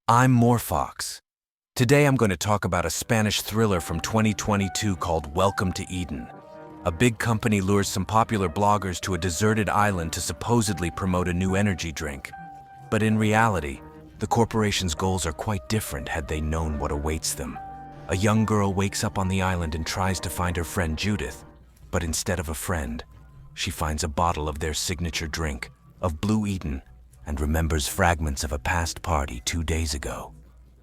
I'm Morfox. Today I'm going to talk about a Spanish thriller from 2022 called Welcome to Eden. A big company lures some popular bloggers to a deserted island to supposedly promote a new energy drink. But in reality, the corporation's goals are quite different had they known what awaits them. A young girl wakes up on the island and tries to find her friend Judith, but instead of a friend, she finds a bottle of their signature drink, of Blue Eden, and remembers fragments of a past party 2 days ago.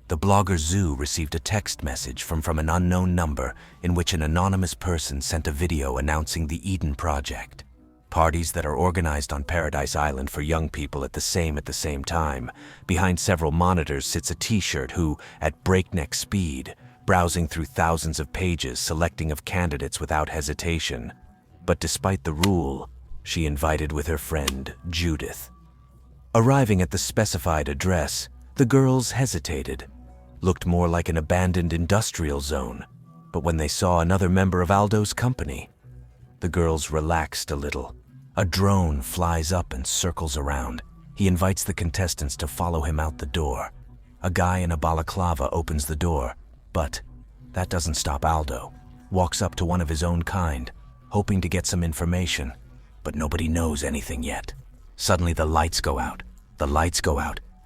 The blogger Zoo received a text message from an unknown number in which an anonymous person sent a video announcing the Eden Project. Parties that are organized on Paradise Island for young people at the same time. Behind several monitors sits a t-shirt who, at breakneck speed, browsing through thousands of pages selecting of candidates without hesitation. But despite the rule, she invited with her friend Judith. Arriving at the specified address, the girls hesitated. Looked more like an abandoned industrial zone, but when they saw another member of Aldo's company, the girls relaxed a little. A drone flies up and circles around. He invites the contestants to follow him out the door. A guy in a balaclava opens the door, but that doesn't stop Aldo. Walks up to one of his own kind, hoping to get some information, but nobody knows anything yet. Suddenly the lights go out,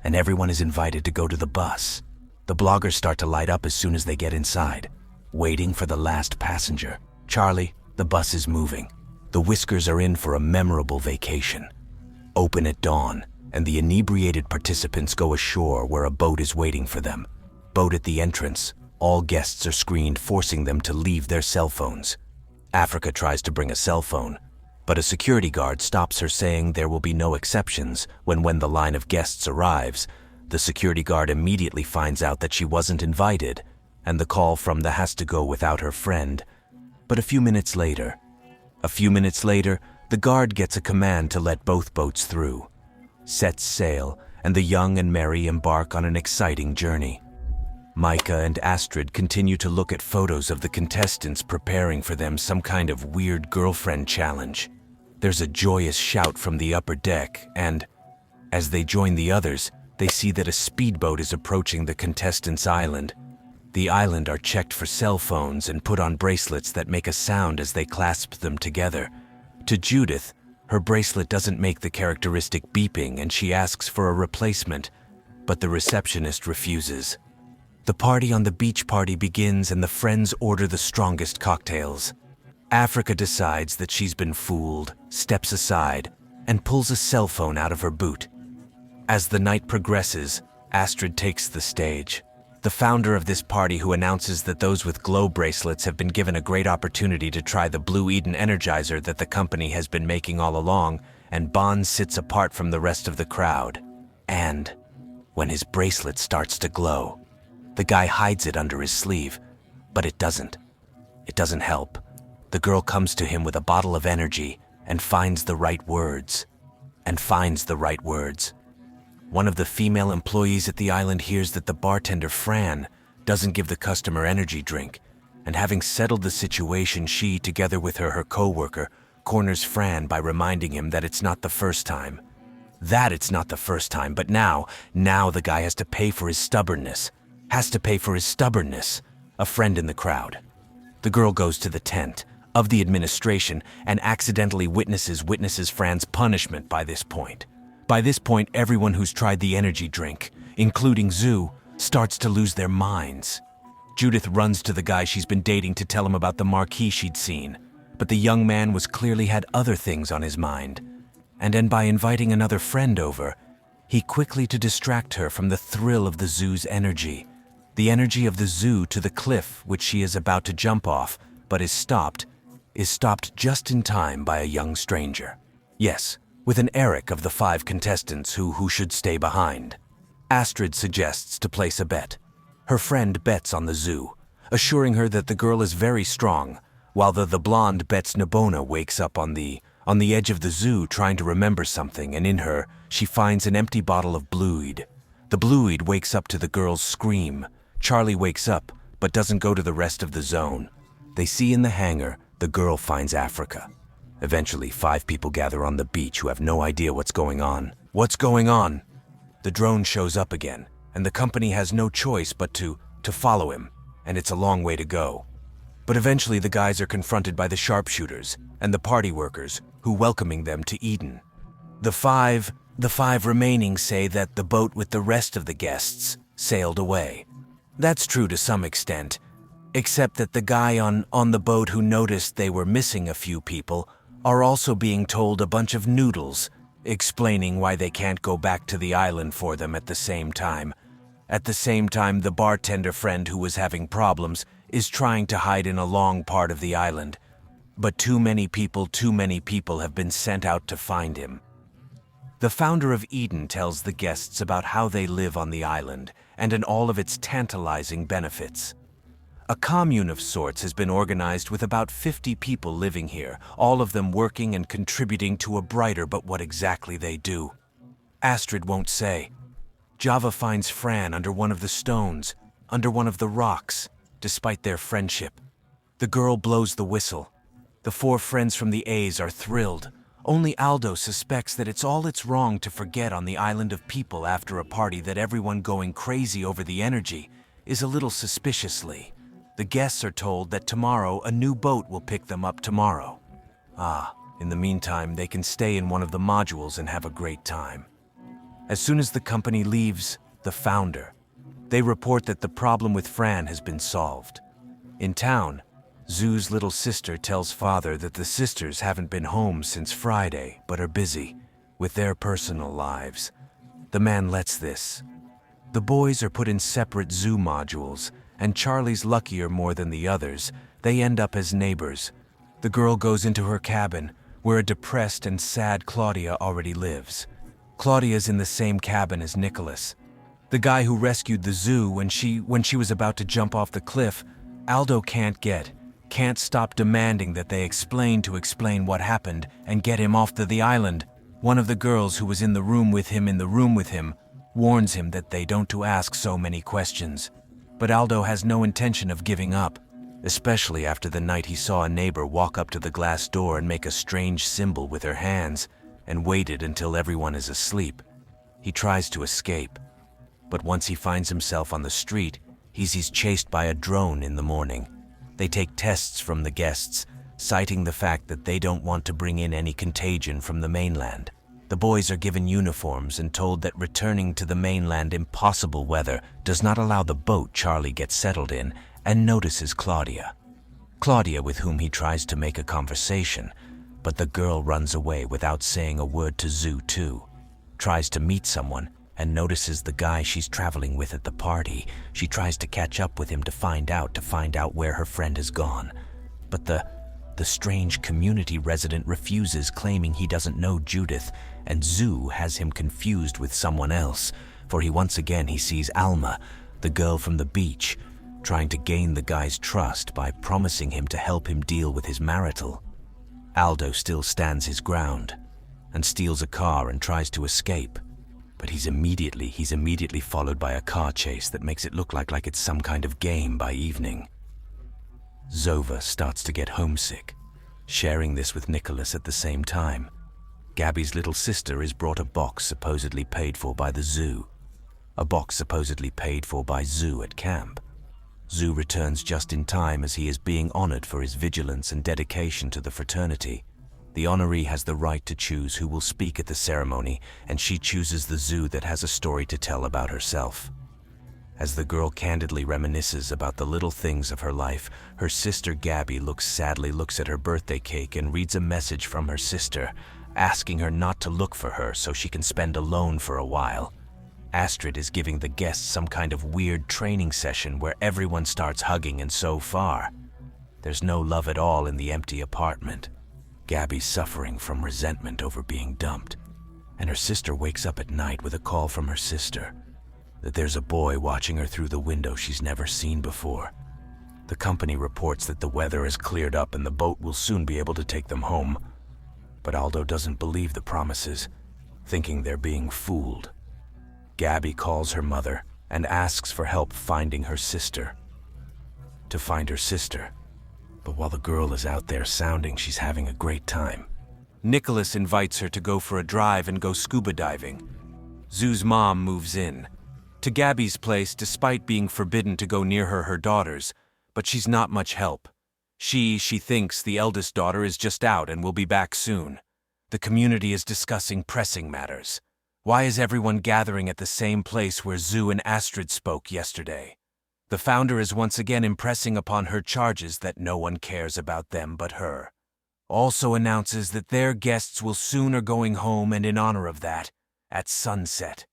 and everyone is invited to go to the bus. The bloggers start to light up as soon as they get inside, waiting for the last passenger. Charlie, the bus is moving. The Whiskers are in for a memorable vacation. Open at dawn, and the inebriated participants go ashore where a boat is waiting for them. Boat at the entrance, all guests are screened, forcing them to leave their cell phones. Africa tries to bring a cell phone, but a security guard stops her, saying there will be no exceptions when the line of guests arrives. The security guard immediately finds out that she wasn't invited, and the call from the has to go without her friend. But a few minutes later, the guard gets a command to let both boats through. Sets sail, and the young and merry embark on an exciting journey. Micah and Astrid continue to look at photos of the contestants preparing for them some kind of weird girlfriend challenge. There's a joyous shout from the upper deck, and as they join the others, they see that a speedboat is approaching the contestants' island. The island are checked for cell phones and put on bracelets that make a sound as they clasp them together. To Judith, her bracelet doesn't make the characteristic beeping, and she asks for a replacement, but the receptionist refuses. The party on the beach party begins, and the friends order the strongest cocktails. Africa decides that she's been fooled, steps aside, and pulls a cell phone out of her boot. As the night progresses, Astrid takes the stage. The founder of this party, who announces that those with glow bracelets have been given a great opportunity to try the Blue Eden Energizer that the company has been making all along, and Bond sits apart from the rest of the crowd. And when his bracelet starts to glow, the guy hides it under his sleeve, but it doesn't help. The girl comes to him with a bottle of energy and finds the right words. One of the female employees at the island hears that the bartender, Fran, doesn't give the customer energy drink, and having settled the situation, she, together with her co-worker, corners Fran by reminding him that it's not the first time. But now the guy has to pay for his stubbornness. A friend in the crowd. The girl goes to the tent of the administration and accidentally witnesses Fran's punishment. By this point, everyone who's tried the energy drink, including Zoo, starts to lose their minds. Judith runs to the guy she's been dating to tell him about the marquee she'd seen, but the young man was clearly had other things on his mind. And by inviting another friend over, he quickly to distract her from the thrill of the Zoo's energy. The energy of the Zoo to the cliff which she is about to jump off, but is stopped just in time by a young stranger. Yes, with an Eric of the 5 contestants who should stay behind. Astrid suggests to place a bet. Her friend bets on the Zoo, assuring her that the girl is very strong, while the blonde bets Nabona wakes up on the edge of the Zoo trying to remember something, and in her, she finds an empty bottle of Blueid. The Blueid wakes up to the girl's scream. Charlie wakes up, but doesn't go to the rest of the zone. They see in the hangar, the girl finds Africa. Eventually, 5 people gather on the beach who have no idea what's going on. The drone shows up again, and the company has no choice but to follow him, and it's a long way to go. But eventually the guys are confronted by the sharpshooters and the party workers who welcoming them to Eden. The five remaining say that the boat with the rest of the guests sailed away. That's true to some extent, except that the guy on the boat who noticed they were missing a few people are also being told a bunch of noodles, explaining why they can't go back to the island for them at the same time. At the same time, the bartender friend who was having problems is trying to hide in a long part of the island. But too many people have been sent out to find him. The founder of Eden tells the guests about how they live on the island and in all of its tantalizing benefits. A commune of sorts has been organized with about 50 people living here, all of them working and contributing to a brighter, but what exactly they do, Astrid won't say. Java finds Fran under one of the stones, under one of the rocks, despite their friendship. The girl blows the whistle. The four friends from the A's are thrilled. Only Aldo suspects that it's wrong to forget on the island of people after a party that everyone going crazy over the energy is a little suspiciously. The guests are told that tomorrow a new boat will pick them up tomorrow. In the meantime, they can stay in one of the modules and have a great time. As soon as the company leaves the founder, they report that the problem with Fran has been solved. In town, Zoo's little sister tells father that the sisters haven't been home since Friday, but are busy with their personal lives. The man lets this. The boys are put in separate zoo modules, and Charlie's luckier more than the others. They end up as neighbors. The girl goes into her cabin, where a depressed and sad Claudia already lives. Claudia's in the same cabin as Nicholas, the guy who rescued the zoo when she was about to jump off the cliff. Aldo can't stop demanding that they explain what happened and get him off the island. One of the girls who was in the room with him warns him that they don't to ask so many questions. But Aldo has no intention of giving up, especially after the night he saw a neighbor walk up to the glass door and make a strange symbol with her hands and waited until everyone is asleep. He tries to escape, but once he finds himself on the street, he's chased by a drone in the morning. They take tests from the guests, citing the fact that they don't want to bring in any contagion from the mainland. The boys are given uniforms and told that returning to the mainland in possible weather does not allow the boat Charlie gets settled in and notices Claudia, with whom he tries to make a conversation, but the girl runs away without saying a word to Zoo too. Tries to meet someone and notices the guy she's traveling with at the party. She tries to catch up with him to find out where her friend has gone. But the strange community resident refuses, claiming he doesn't know Judith, and Zoo has him confused with someone else, for he sees Alma, the girl from the beach, trying to gain the guy's trust by promising him to help him deal with his marital. Aldo still stands his ground and steals a car and tries to escape, but he's immediately followed by a car chase that makes it look like it's some kind of game by evening. Zova starts to get homesick, sharing this with Nicholas at the same time. Gabby's little sister is brought a box supposedly paid for by the zoo. A box supposedly paid for by Zoo at camp. Zoo returns just in time as he is being honored for his vigilance and dedication to the fraternity. The honoree has the right to choose who will speak at the ceremony, and she chooses the Zoo that has a story to tell about herself. As the girl candidly reminisces about the little things of her life, her sister Gabby sadly looks at her birthday cake and reads a message from her sister, asking her not to look for her so she can spend alone for a while. Astrid is giving the guests some kind of weird training session where everyone starts hugging, and so far, there's no love at all in the empty apartment. Gabby's suffering from resentment over being dumped, and her sister wakes up at night with a call from her sister that there's a boy watching her through the window she's never seen before. The company reports that the weather has cleared up and the boat will soon be able to take them home, but Aldo doesn't believe the promises, thinking they're being fooled. Gabby calls her mother and asks for help finding her sister. To find her sister, but while the girl is out there sounding she's having a great time, Nicholas invites her to go for a drive and go scuba diving. Zoo's mom moves in. to Gabby's place despite being forbidden to go near her daughters, but she's not much help. She thinks the eldest daughter is just out and will be back soon. The community is discussing pressing matters. Why is everyone gathering at the same place where Zoo and Astrid spoke yesterday? The founder is once again impressing upon her charges that no one cares about them but her. Also announces that their guests will soon are going home, and in honor of that, at sunset.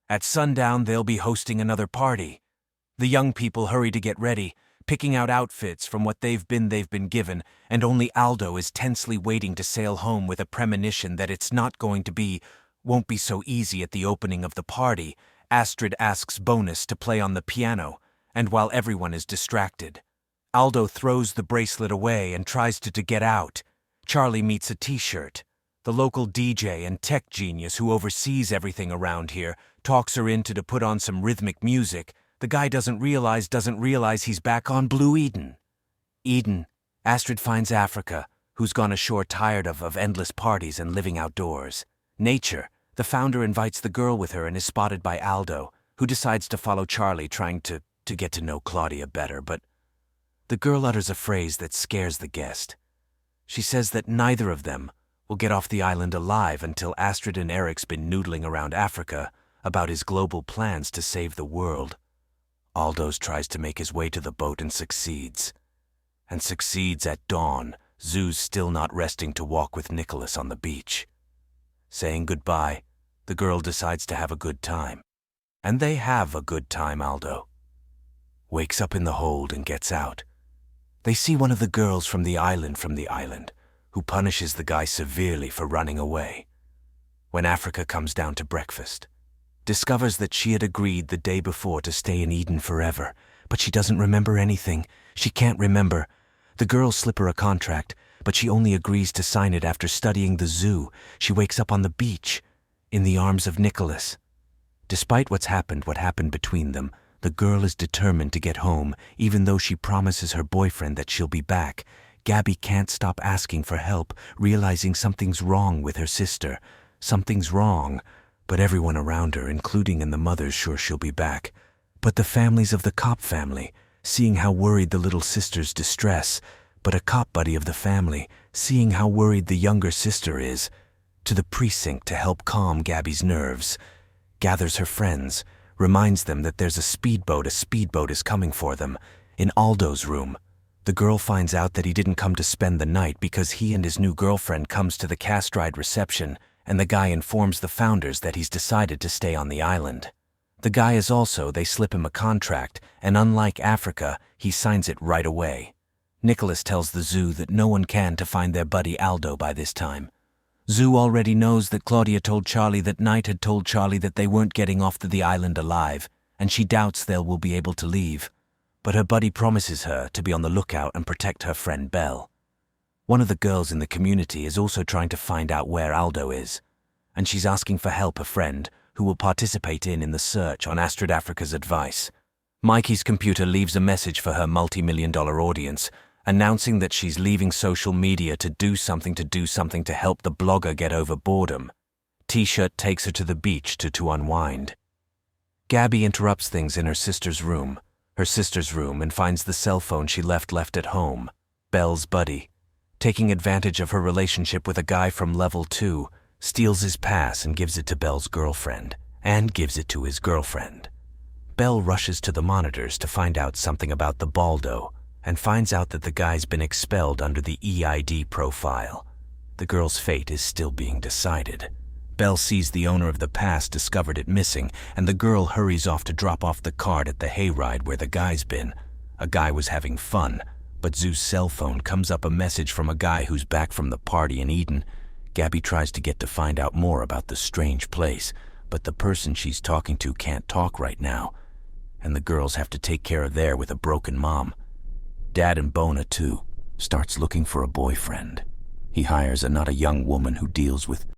At sundown they'll be hosting another party. The young people hurry to get ready, picking out outfits from what they've been given, and only Aldo is tensely waiting to sail home with a premonition that it's won't be so easy at the opening of the party. Astrid asks Bonus to play on the piano, and while everyone is distracted, Aldo throws the bracelet away and tries to get out. Charlie meets a t-shirt. The local DJ and tech genius who oversees everything around here talks her into to put on some rhythmic music. The guy doesn't realize he's back on Blue Eden. Astrid finds Africa, who's gone ashore tired of endless parties and living outdoors. Nature, the founder invites the girl with her and is spotted by Aldo, who decides to follow Charlie, trying to get to know Claudia better, but the girl utters a phrase that scares the guest. She says that neither of them will get off the island alive until Astrid and Eric's been noodling around Africa about his global plans to save the world. Aldo tries to make his way to the boat and succeeds at dawn. Zoo's still not resting to walk with Nicholas on the beach. Saying goodbye, the girl decides to have a good time. And they have a good time. Aldo wakes up in the hold and gets out. They see one of the girls from the island, who punishes the guy severely for running away. When Africa comes down to breakfast, discovers that she had agreed the day before to stay in Eden forever, but she doesn't remember anything. She can't remember. The girls slip her a contract, but she only agrees to sign it after studying the zoo. She wakes up on the beach, in the arms of Nicholas. Despite what happened between them, the girl is determined to get home, even though she promises her boyfriend that she'll be back. Gabby can't stop asking for help, realizing something's wrong with her sister. Something's wrong, but everyone around her, including the mother's, sure she'll be back. But the families of the cop family, seeing how worried the little sister's distress, but a cop buddy of the family, seeing how worried the younger sister is, to the precinct to help calm Gabby's nerves, gathers her friends, reminds them that there's a speedboat is coming for them. In Aldo's room, the girl finds out that he didn't come to spend the night because he and his new girlfriend comes to the cast-ride reception, and the guy informs the founders that he's decided to stay on the island. The guy is also, they slip him a contract, and unlike Africa, he signs it right away. Nicholas tells the zoo that no one can to find their buddy Aldo by this time. Zoo already knows that Claudia told Charlie that Knight had told Charlie that they weren't getting off to the island alive, and she doubts they will be able to leave. But her buddy promises her to be on the lookout and protect her friend Belle. One of the girls in the community is also trying to find out where Aldo is, and she's asking for help a friend who will participate in the search on Astrid Africa's advice. Mikey's computer leaves a message for her multi-million-dollar audience, announcing that she's leaving social media to do something to help the blogger get over boredom. T-shirt takes her to the beach to unwind. Gabby interrupts things in her sister's room, and finds the cell phone she left at home, Belle's buddy. Taking advantage of her relationship with a guy from level 2, steals his pass and gives it to Belle's girlfriend, and gives it to his girlfriend. Belle rushes to the monitors to find out something about the Baldo, and finds out that the guy's been expelled under the EID profile. The girl's fate is still being decided. Belle sees the owner of the pass discovered it missing, and the girl hurries off to drop off the card at the hayride where the guy's been. A guy was having fun, but Zoo's cell phone comes up a message from a guy who's back from the party in Eden. Gabby tries to get to find out more about the strange place, but the person she's talking to can't talk right now, and the girls have to take care of there with a broken mom. Dad and Bona, too, starts looking for a boyfriend. He hires not a young woman who deals with